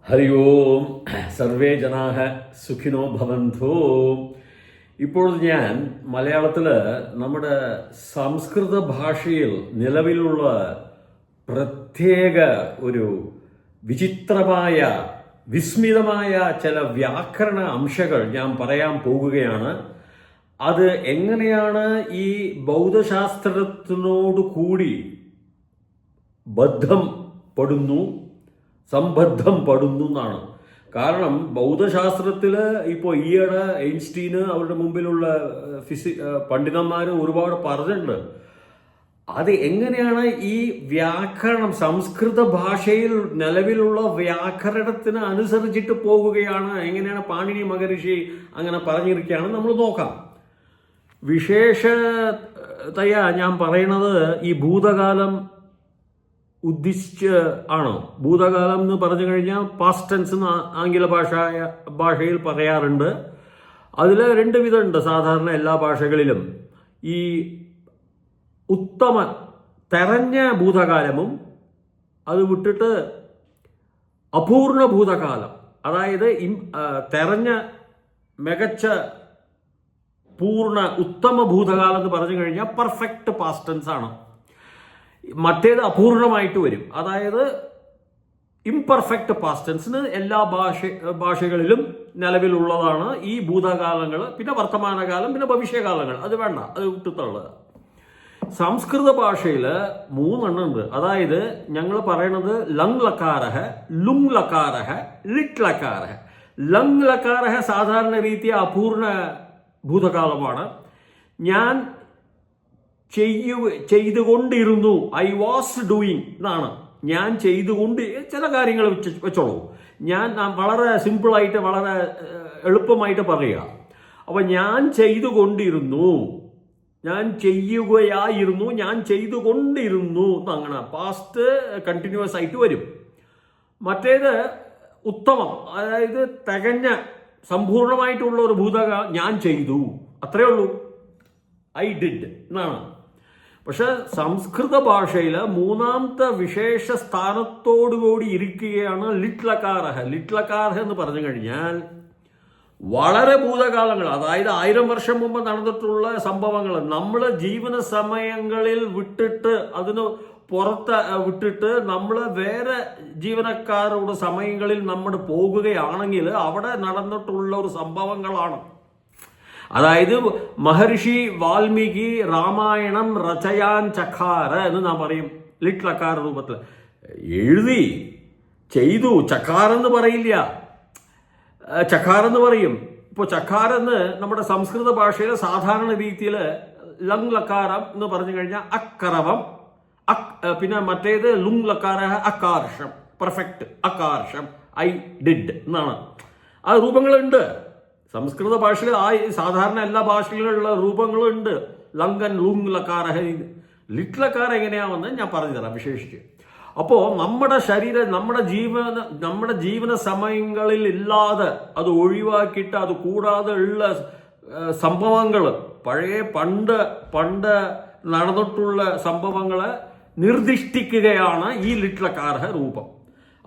ഹരി ഓം survey ജനാഹ സുഖിനോ ഭവന്തു. ഇപ്പോൾ ഞാൻ മലയാളത്തിൽ നമ്മുടെ സംസ്കൃത ഭാഷയിൽ നിലവിലുള്ള പ്രത്യേക ഒരു വിചിത്രമായ വിസ്മിതമായ ചില വ്യാകരണ അംശങ്ങൾ ഞാൻ പറയാൻ പോകുകയാണ്. അത് എങ്ങനെയാണ് ഈ ബൗദ്ധശാസ്ത്രത്തിനോട് കൂടി സംബദ്ധം പെടുന്നു എന്നാണ്. കാരണം ബൗദ്ധശാസ്ത്രത്തിൽ ഇപ്പോൾ ഈയിടെ ഐൻസ്റ്റീന് അവരുടെ മുമ്പിലുള്ള പണ്ഡിതന്മാർ ഒരുപാട് പറഞ്ഞിട്ടുണ്ട്. അത് എങ്ങനെയാണ് ഈ വ്യാകരണം സംസ്കൃത ഭാഷയിൽ നിലവിലുള്ള വ്യാകരണത്തിന് അനുസരിച്ചിട്ട് പോകുകയാണ്, എങ്ങനെയാണ് പാണിനി മഹർഷി അങ്ങനെ പറഞ്ഞിരിക്കുകയാണ് നമ്മൾ നോക്കാം. വിശേഷതയാ ഞാൻ പറയണത് ഈ ഭൂതകാലം ഉദ്ദേശിച്ച് ആണ്. ഭൂതകാലം എന്ന് പറഞ്ഞു കഴിഞ്ഞാൽ പാസ്റ്റ് ടെൻസ് എന്ന് ആംഗല ഭാഷയിൽ പറയാറുണ്ട്. അതിൽ രണ്ട് വിധമുണ്ട് സാധാരണ എല്ലാ ഭാഷകളിലും. ഈ തെരഞ്ഞ ഭൂതകാലമും അത് വിട്ടിട്ട് അപൂർണ ഭൂതകാലം, അതായത് തെരഞ്ഞ മികച്ച പൂർണ്ണ ഉത്തമ ഭൂതകാലം എന്ന് പറഞ്ഞു കഴിഞ്ഞാൽ പെർഫെക്റ്റ് പാസ്റ്റ് ടെൻസ് ആണ്. മറ്റേത് അപൂർണമായിട്ട് വരും, അതായത് ഇംപെർഫെക്റ്റ് പാസ്റ്റ് ടെൻസിന് എല്ലാ ഭാഷകളിലും നിലവിലുള്ളതാണ് ഈ ഭൂതകാലങ്ങൾ. പിന്നെ വർത്തമാനകാലം, പിന്നെ ഭവിഷ്യകാലങ്ങൾ, അത് വേണ്ട, അത് വിട്ടുത്തുള്ളത്. സംസ്കൃത ഭാഷയിൽ 3 എണ്ണം ഉണ്ട്. അതായത് ഞങ്ങൾ പറയണത് ലങ് ലക്കാരഹ, ലുങ് ലക്കാരഹ, ലിറ്റ് ലക്കാരഹ. ലങ് ലക്കാരഹ സാധാരണ രീതി അപൂർണ ഭൂതകാലമാണ്. ഞാൻ ചെയ്തുകൊണ്ടിരുന്നു, ഐ വാസ് ഡൂയിങ് എന്നാണ്. ഞാൻ ചെയ്തുകൊണ്ട് ചില കാര്യങ്ങൾ വെച്ചോളൂ. ഞാൻ വളരെ സിമ്പിളായിട്ട് വളരെ എളുപ്പമായിട്ട് പറയുക. അപ്പൊ ഞാൻ ചെയ്തുകൊണ്ടിരുന്നു, ഞാൻ ചെയ്യുകയായിരുന്നു, ഞാൻ ചെയ്തുകൊണ്ടിരുന്നു അങ്ങനെ പാസ്റ്റ് കണ്ടിന്യൂസ് ആയിട്ട് വരും. മറ്റേത് ഉത്തമം, അതായത് തികഞ്ഞ സമ്പൂർണമായിട്ടുള്ള ഒരു ഭൂതകാലം, ഞാൻ ചെയ്തു, അത്രയേ ഉള്ളൂ, ഐ ഡിഡ് എന്നാണ്. പക്ഷെ സംസ്കൃത ഭാഷയിൽ 3ാമത്തെ വിശേഷ സ്ഥാനത്തോടുകൂടി ഇരിക്കുകയാണ് ലിറ്റ്ലക്കാരഹ. ലിറ്റ്ലക്കാരഹ എന്ന് പറഞ്ഞു കഴിഞ്ഞാൽ വളരെ ഭൂതകാലങ്ങൾ, അതായത് 1000 വർഷം മുമ്പ് നടന്നിട്ടുള്ള സംഭവങ്ങൾ നമ്മൾ ജീവന സമയങ്ങളിൽ വിട്ടിട്ട്, അതിന് പുറത്ത് വിട്ടിട്ട് നമ്മൾ വേറെ ജീവനക്കാരുടെ സമയങ്ങളിൽ നമ്മൾ പോകുകയാണെങ്കിൽ അവിടെ നടന്നിട്ടുള്ള ഒരു സംഭവങ്ങളാണ്. അതായത് മഹർഷി വാൽമീകി രാമായണം രചയാൻ ചക്കാര എന്ന് നാം പറയും. ലിറ്റ്ലക്കാര രൂപത്തിൽ എഴുതി, ചെയ്തു. ചക്കാരെന്ന് പറയില്ല, ചക്കാരെന്ന് പറയും. ഇപ്പോൾ ചക്കാരെന്ന് നമ്മുടെ സംസ്കൃത ഭാഷയിൽ സാധാരണ രീതിയിൽ ലങ് ലക്കാരം എന്ന് പറഞ്ഞു കഴിഞ്ഞാൽ അക്കരവം, പിന്നെ മറ്റേത് ലുങ് ലക്കാര അക്കാർഷം, പെർഫെക്റ്റ് അക്കാർഷം, ഐ ഡിഡ് എന്നാണ്. ആ രൂപങ്ങളുണ്ട് സംസ്കൃത ഭാഷയിൽ. സാധാരണ എല്ലാ ഭാഷകളിലുള്ള രൂപങ്ങളുണ്ട്. ലങ്കൻ ലുങ് ലക്കാര. ലിറ്റ്ലക്കാര എങ്ങനെയാണെന്ന് ഞാൻ പറഞ്ഞു തരാം വിശേഷിച്ച്. അപ്പോൾ നമ്മുടെ ശരീരം, നമ്മുടെ ജീവന സമയങ്ങളിൽ ഇല്ലാതെ അത് ഒഴിവാക്കിയിട്ട് അത് കൂടാതെ ഉള്ള സംഭവങ്ങൾ, പഴയ പണ്ട് നടന്നിട്ടുള്ള സംഭവങ്ങളെ നിർദ്ദിഷ്ടിക്കുകയാണ് ഈ ലിറ്റ്ലക്കാര രൂപം.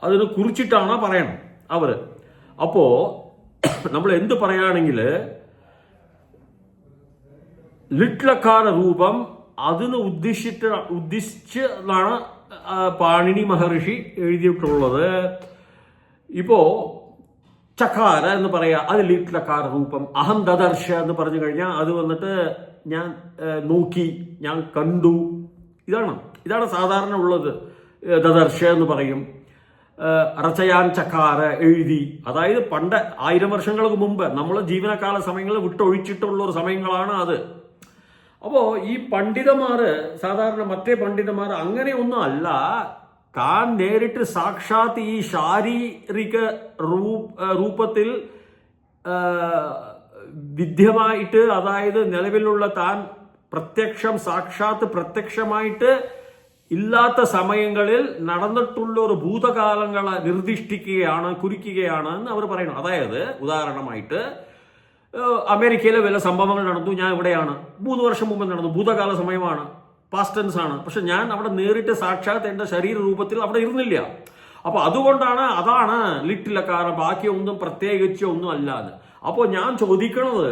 അതിനെ കുറിച്ചിട്ടാണ് പറയണം അവർ. അപ്പോ നമ്മൾ എന്ത് പറയുകയാണെങ്കിൽ ലിറ്റ്ലക്കാര രൂപം അതിന് ഉദ്ദേശിച്ചാണ് പാണിനി മഹർഷി എഴുതിയിട്ടുള്ളത്. ഇപ്പോ ചക്കാര എന്ന് പറയാ, അത് ലിറ്റ്ലക്കാര രൂപം. അഹം ദദർശ എന്ന് പറഞ്ഞു കഴിഞ്ഞാൽ അത് വന്നിട്ട് ഞാൻ നോക്കി, ഞാൻ കണ്ടു, ഇതാണ് സാധാരണ ഉള്ളത്. ദദർശ എന്ന് പറയും. റചയാൻ ചക്കാര, എഴുതി. അതായത് പണ്ട് 1000 വർഷങ്ങൾക്ക് മുമ്പ് നമ്മൾ ജീവനകാല സമയങ്ങളിൽ വിട്ടൊഴിച്ചിട്ടുള്ള ഒരു സമയങ്ങളാണ് അത്. അപ്പോൾ ഈ പണ്ഡിതന്മാര്, സാധാരണ മറ്റേ പണ്ഡിതന്മാർ അങ്ങനെയൊന്നും അല്ല. താൻ നേരിട്ട് സാക്ഷാത്ത് ഈ ശാരീരിക രൂപത്തിൽ വിദ്യമായിട്ട്, അതായത് നിലവിലുള്ള താൻ പ്രത്യക്ഷമായിട്ട് ഇല്ലാത്ത സമയങ്ങളിൽ നടന്നിട്ടുള്ള ഒരു ഭൂതകാലങ്ങളെ കുറിക്കുകയാണ് എന്ന് അവർ പറയുന്നു. അതായത് ഉദാഹരണമായിട്ട് അമേരിക്കയിലെ വല്ല സംഭവങ്ങൾ നടന്നു, ഞാൻ ഇവിടെയാണ്, 3 വർഷം മുമ്പ് നടന്നു, ഭൂതകാല സമയമാണ്, പാസ്റ്റ് ടെൻസ് ആണ്. പക്ഷെ ഞാൻ അവിടെ നേരിട്ട് സാക്ഷാത്ത് എൻ്റെ ശരീര രൂപത്തിൽ അവിടെ ഇരുന്നില്ല. അപ്പൊ അതാണ് ലിറ്റിലക്കാരൻ, ബാക്കിയൊന്നും പ്രത്യേകിച്ച് ഒന്നും അല്ലാന്ന്. അപ്പോൾ ഞാൻ ചോദിക്കണത്,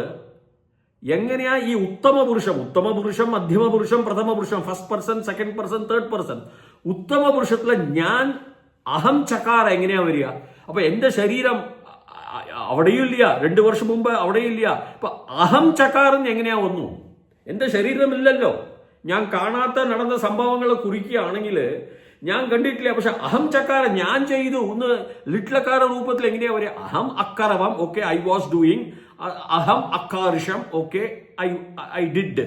എങ്ങനെയാ ഈ ഉത്തമ പുരുഷം, മധ്യമ പുരുഷം, പ്രഥമ പുരുഷം, first person, second person, third person, ഉത്തമ പുരുഷത്തിലെ ഞാൻ അഹം ചകാര എങ്ങനെയാ വരിക? അപ്പൊ എന്റെ ശരീരം അവിടെയും ഇല്ല, 2 വർഷം മുമ്പ് അവിടെയും ഇല്ല. അപ്പൊ അഹം ചകാരം എങ്ങനെയാ വന്നു? എന്റെ ശരീരമില്ലല്ലോ. ഞാൻ കാണാത്ത നടന്ന സംഭവങ്ങൾ കുറിക്കുകയാണെങ്കിൽ ഞാൻ കണ്ടിട്ടില്ല. പക്ഷെ അഹം ചക്കാര ഞാൻ ചെയ്തു എന്ന് ലിറ്റിലക്കാര രൂപത്തിൽ എങ്ങനെയാ വരിക? അഹം അക്കരവം, ഓക്കെ, ഐ വാസ് ഡൂയിങ്. അഹം അക്കാരിഷം, ഓക്കെ, ഐ ഡിഡ്.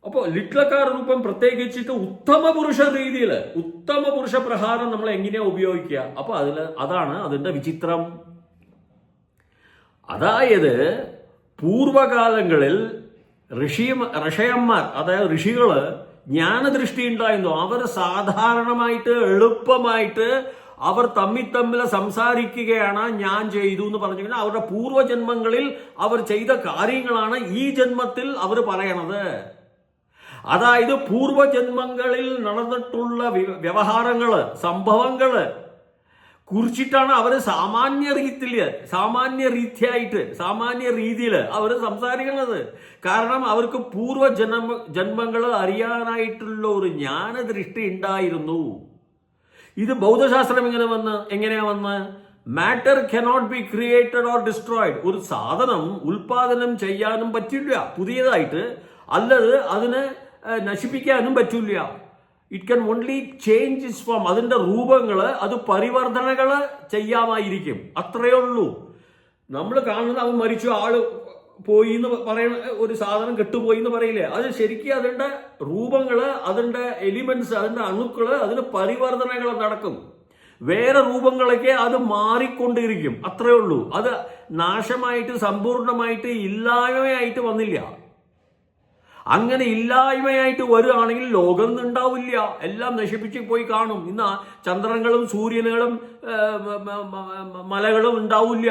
അപ്പോൾ ലിറ്റിലക്കാര രൂപം പ്രത്യേകിച്ചിട്ട് ഉത്തമ പുരുഷ രീതിയിൽ, ഉത്തമ പുരുഷ പ്രഹാരം നമ്മൾ എങ്ങനെയാ ഉപയോഗിക്കുക? അപ്പൊ അതാണ് അതിന്റെ വിചിത്രം. അതായത് പൂർവകാലങ്ങളിൽ ഋഷിയന്മാർ, അതായത് ഋഷികള് ജ്ഞാനദൃഷ്ടി ഉണ്ടായിരുന്നു. അവർ സാധാരണമായിട്ട് എളുപ്പമായിട്ട് അവർ തമ്മിൽ സംസാരിക്കുകയാണ്. ഞാൻ ചെയ്തു എന്ന് പറഞ്ഞു കഴിഞ്ഞാൽ അവരുടെ പൂർവ്വജന്മങ്ങളിൽ അവർ ചെയ്ത കാര്യങ്ങളാണ് ഈ ജന്മത്തിൽ അവർ പറയണത്. അതായത് പൂർവ്വജന്മങ്ങളിൽ നടന്നിട്ടുള്ള വ്യവഹാരങ്ങള്, സംഭവങ്ങള് കുറിച്ചിട്ടാണ് അവർ സാമാന്യ രീതിയിൽ അവർ സംസാരിക്കുന്നത്. കാരണം അവർക്ക് ജന്മങ്ങൾ അറിയാനായിട്ടുള്ള ഒരു ജ്ഞാനദൃഷ്ടി ഉണ്ടായിരുന്നു. ഇത് ബൗദ്ധശാസ്ത്രം എങ്ങനെയാ വന്ന് matter cannot be created or destroyed. ഒരു സാധനം ഉൽപാദനം ചെയ്യാനും പറ്റില്ല പുതിയതായിട്ട്, അല്ലത് അതിനെ നശിപ്പിക്കാനും പറ്റില്ല. It can only change it's form. അതിന്റെ രൂപങ്ങള്, അത് പരിവർത്തനകള് ചെയ്യാമായിരിക്കും, അത്രയേ ഉള്ളൂ. നമ്മൾ കാണുന്നത് അവൻ മരിച്ചു, ആള് പോയി എന്ന് പറയുന്ന ഒരു സാധനം കെട്ടുപോയി എന്ന് പറയില്ലേ, അത് ശരിക്കും അതിന്റെ രൂപങ്ങള്, അതിന്റെ എലിമെന്റ്സ്, അതിന്റെ അണുക്കള്, അതിന് പരിവർത്തനങ്ങൾ നടക്കും. വേറെ രൂപങ്ങളൊക്കെ അത് മാറിക്കൊണ്ടിരിക്കും, അത്രയേ ഉള്ളൂ. അത് നാശമായിട്ട് സമ്പൂർണമായിട്ട് ഇല്ലായ്മയായിട്ട് വന്നില്ല. അങ്ങനെ ഇല്ലായ്മയായിട്ട് വരികയാണെങ്കിൽ ലോകം ഉണ്ടാവില്ല, എല്ലാം നശിപ്പിച്ച് പോയി കാണും. ഇന്ന് ചന്ദ്രങ്ങളും സൂര്യനുകളും മലകളും ഉണ്ടാവില്ല.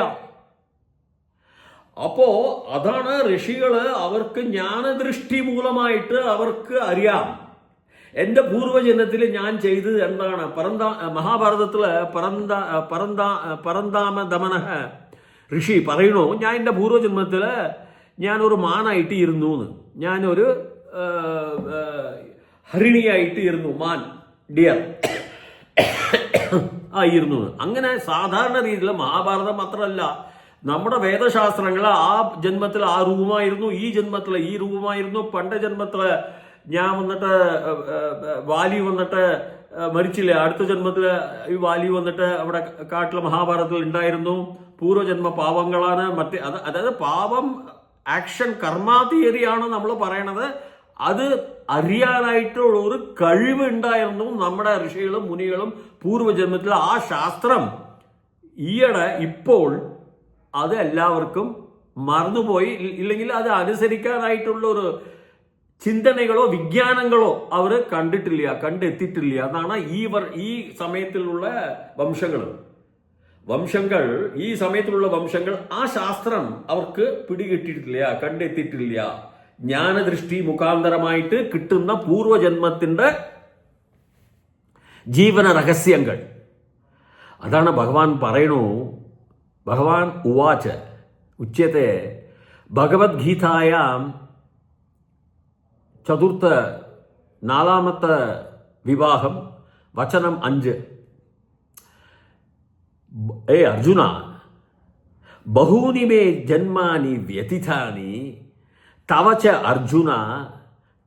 അപ്പോ അതാണ് ഋഷികള്, അവർക്ക് ജ്ഞാനദൃഷ്ടി മൂലമായിട്ട് അവർക്ക് അറിയാം എന്റെ പൂർവ്വജന്മത്തിൽ ഞാൻ ചെയ്തത് എന്താണ്. മഹാഭാരതത്തില് പരന്താമ ദമന ഋഷി പറയണു, ഞാൻ എന്റെ പൂർവ്വജന്മത്തില് ഞാനൊരു മാനായിട്ട് ഇരുന്നു, ഞാനൊരു ഹരിണിയായിട്ട് ഇരുന്നു, മാൻ, ഡിയർ ആയിരുന്നു. അങ്ങനെ സാധാരണ രീതിയിൽ മഹാഭാരതം മാത്രമല്ല, നമ്മുടെ വേദശാസ്ത്രങ്ങൾ ആ ജന്മത്തിൽ ആ രൂപമായിരുന്നു, ഈ ജന്മത്തിൽ ഈ രൂപമായിരുന്നു. പണ്ട് ജന്മത്തില് ഞാൻ വന്നിട്ട് വാലി വന്നിട്ട് മരിച്ചില്ലേ, അടുത്ത ജന്മത്തില് ഈ വാലി വന്നിട്ട് അവിടെ കാട്ടിലെ മഹാഭാരതത്തിൽ ഉണ്ടായിരുന്നു. പൂർവ്വജന്മ പാവങ്ങളാണ് അതായത് പാപം ആക്ഷൻ കർമ്മ തിയറിയാണ് നമ്മൾ പറയണത്. അത് അറിയാനായിട്ടുള്ള ഒരു കഴിവ് ഉണ്ടായിരുന്നു നമ്മുടെ ഋഷികളും മുനികളും പൂർവ്വജന്മത്തിൽ. ആ ശാസ്ത്രം ഈയിടെ ഇപ്പോൾ അത് എല്ലാവർക്കും മറന്നുപോയി, ഇല്ലെങ്കിൽ അത് അനുസരിക്കാനായിട്ടുള്ള ഒരു ചിന്തനകളോ വിജ്ഞാനങ്ങളോ അവർ കണ്ടെത്തിയിട്ടില്ല. അതാണ് ഈ സമയത്തിലുള്ള വംശങ്ങൾ, ഈ സമയത്തിലുള്ള വംശങ്ങൾ ആ ശാസ്ത്രം അവർക്ക് പിടികിട്ടിയിട്ടില്ല, കണ്ടെത്തിയിട്ടില്ല. ജ്ഞാനദൃഷ്ടി മുഖാന്തരമായിട്ട് കിട്ടുന്ന പൂർവ്വജന്മത്തിന്റെ ജീവന രഹസ്യങ്ങൾ. അതാണ് ഭഗവാൻ പറയണു. ഭഗവാൻ ഉവാച ഉച്യത്തെ ഭഗവത്ഗീതായാം ചതുർത്ഥ 4ാമത്തെ വിവാഹം വചനം 5. ഏ അർജുന, ബഹൂനി മേ ജന്മാനി വ്യതിതാനി തവ ച അർജുന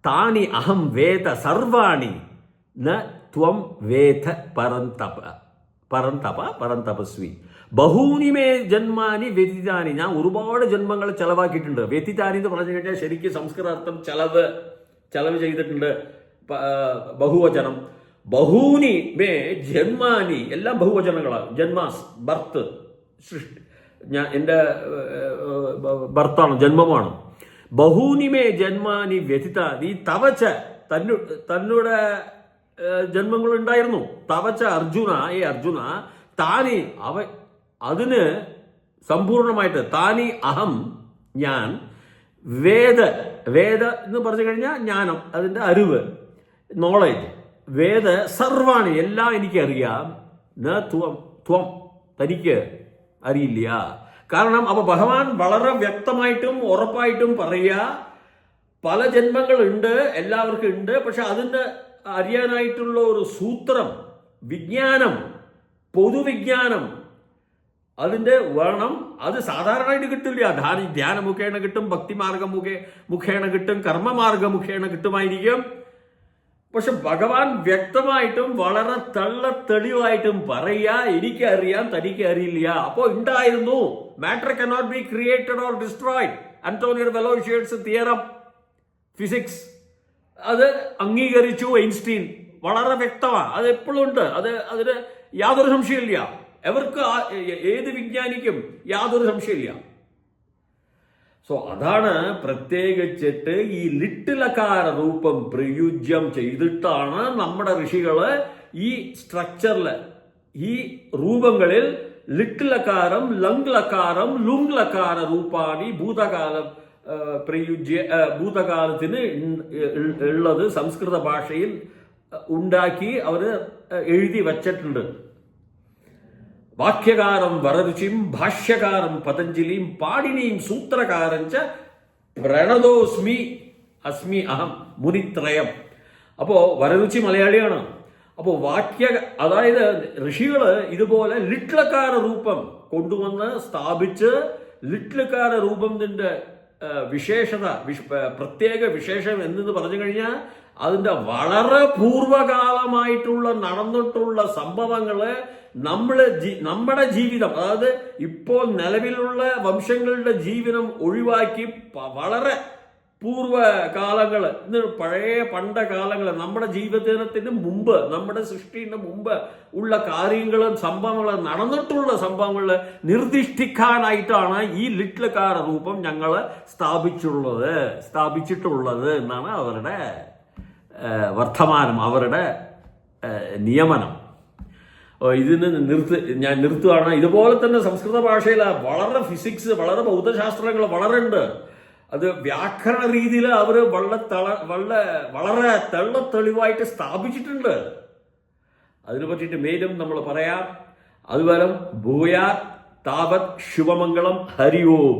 താനി അഹം വേദ സർവാണി ന ത്വം വേദ പരന്തപസ്വി. ബഹൂനി മേ ജന്മാനി വ്യതിതാനി, ഞാൻ ഒരുപാട് ജന്മങ്ങൾ ചെലവാക്കിയിട്ടുണ്ട്. വ്യതിതാനി എന്ന് പറഞ്ഞു കഴിഞ്ഞാൽ ശരിക്കും സംസ്കൃതാർത്ഥം ചെലവ് ചെയ്തിട്ടുണ്ട്, ബഹുവചനം. ബഹൂനി മേ ജന്മാനി, എല്ലാം ബഹുവചനങ്ങളാണ്. ജന്മാസ്, ബർത്ത്, സൃഷ്ടി, എൻ്റെ ബർത്താണ്, ജന്മമാണ്. ബഹൂനി മേ ജന്മാനി വ്യതിതാനി തവച്ച, തന്നോട് ജന്മങ്ങൾ ഉണ്ടായിരുന്നു. തവച്ച അർജുന, ഏ അർജുന, താനി അതിന് സമ്പൂർണമായിട്ട്, താനി അഹം ഞാൻ, വേദ എന്ന് പറഞ്ഞു കഴിഞ്ഞാൽ ജ്ഞാനം, അതിൻ്റെ അറിവ്, നോളേജ്. വേദ സർവാണി, എല്ലാം എനിക്കറിയാം. ന ത്വം ത്വം തനിക്ക് അറിയില്ല. കാരണം അപ്പൊ ഭഗവാൻ വളരെ വ്യക്തമായിട്ടും ഉറപ്പായിട്ടും പറയുക, പല ജന്മങ്ങളുണ്ട്, എല്ലാവർക്കും ഉണ്ട്. പക്ഷെ അതിന് അറിയാനായിട്ടുള്ള ഒരു സൂത്രം, വിജ്ഞാനം, പൊതുവിജ്ഞാനം അതിൻ്റെ വേണം. അത് സാധാരണയായിട്ട് കിട്ടില്ല. ധ്യാന മുഖേന കിട്ടും, ഭക്തിമാർഗ മുഖേന കിട്ടും, കർമ്മമാർഗ മുഖേന കിട്ടുമായിരിക്കും. പക്ഷെ ഭഗവാൻ വ്യക്തമായിട്ടും വളരെ തെളിവായിട്ടും പറയുക, എനിക്കറിയാം തനിക്ക് അറിയില്ല. അപ്പോ ഉണ്ടായിരുന്നു. Matter cannot be created or destroyed. Antonio Lavoisier's theorem, physics, അത് അംഗീകരിച്ചു ഐൻസ്റ്റീൻ. വളരെ വ്യക്തമാണ്, അത് എപ്പോഴും ഉണ്ട്. അതിന് യാതൊരു സംശയമില്ല. എവർക്ക് ഏത് വിജ്ഞാനിക്കും യാതൊരു സംശയമില്ല. സോ അതാണ് പ്രത്യേകിച്ചിട്ട് ഈ ലിട്ടിലകാര രൂപം പ്രയുജ്യം ചെയ്തിട്ടാണ് നമ്മുടെ ഋഷികള് ഈ സ്ട്രക്ചറിൽ, ഈ രൂപങ്ങളിൽ ലിട്ടിലകാരം, ലംഗ്ലകാരം, ലുംഗ്ലകാര രൂപാണി ഭൂതകാലം ഭൂതകാലത്തിന് ഉള്ളത് സംസ്കൃത ഭാഷയിൽ ഉണ്ടാക്കി അവര് എഴുതി വച്ചിട്ടുണ്ട്. വാക്യകാരം വരരുചിം, ഭാഷ്യകാരം പതഞ്ജലിയും, പാടിനിയും സൂത്രകാരം ച പ്രണതോസ്മി അസ്മി അഹം മുനിത്രയം. അപ്പോ വരരുചി മലയാളിയാണ്. അപ്പോ അതായത് ഋഷികള് ഇതുപോലെ ലിട്ലകാര രൂപം കൊണ്ടുവന്ന് സ്ഥാപിച്ച്, ലിട്ലകാര രൂപത്തിന്റെ വിശേഷത, പ്രത്യേക വിശേഷം എന്ന് പറഞ്ഞു കഴിഞ്ഞാൽ അതിന്റെ വളരെ പൂർവകാലമായിട്ടുള്ള നടന്നിട്ടുള്ള സംഭവങ്ങള് നമ്മുടെ ജീവിതം, അതായത് ഇപ്പോൾ നിലവിലുള്ള വംശങ്ങളുടെ ജീവിതം ഒഴിവാക്കി വളരെ പൂർവ്വകാലങ്ങള്, പഴയ പണ്ട കാലങ്ങള്, നമ്മുടെ ജീവിതത്തിന് മുമ്പ്, നമ്മുടെ സൃഷ്ടിയുടെ മുമ്പ് ഉള്ള കാര്യങ്ങളും സംഭവങ്ങളും നടന്നിട്ടുള്ള സംഭവങ്ങള് നിർദ്ദിഷ്ടിക്കാനായിട്ടാണ് ഈ ലിട്ലകാര രൂപം ഞങ്ങൾ സ്ഥാപിച്ചിട്ടുള്ളത് എന്നാണ് അവരുടെ വർത്തമാനം, അവരുടെ നിയമനം. ഇതിന് ഞാൻ നിർത്തുകയാണ്. ഇതുപോലെ തന്നെ സംസ്കൃത ഭാഷയിൽ വളരെ ഫിസിക്സ്, വളരെ ഭൗതശാസ്ത്രങ്ങൾ വളരെ ഉണ്ട്. അത് വ്യാകരണ രീതിയിൽ അവർ വളരെ തെളിവായിട്ട് സ്ഥാപിച്ചിട്ടുണ്ട്. അതിനെ പറ്റിയിട്ട് മേലും നമ്മൾ പറയാം. അതുപോലെ ഭൂയാ താവത് ശുഭമംഗളം. ഹരി ഓം.